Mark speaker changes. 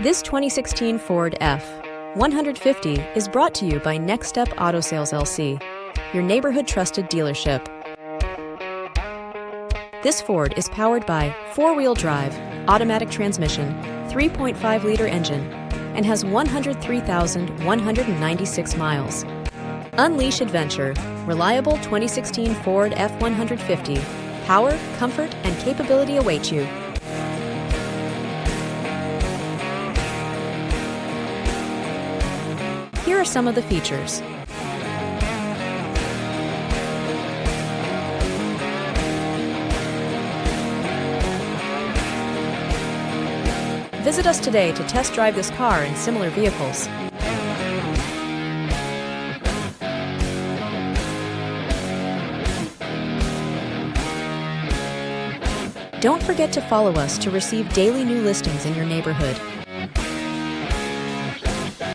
Speaker 1: This 2016 Ford F-150 is brought to you by Next Step Auto Sales LC, your neighborhood trusted dealership. This Ford is powered by four-wheel drive, automatic transmission, 3.5-liter engine, and has 103,196 miles. Unleash adventure. Reliable 2016 Ford F-150. Power, comfort, and capability await you. Here are some of the features. Visit us today to test drive this car and similar vehicles. Don't forget to follow us to receive daily new listings in your neighborhood.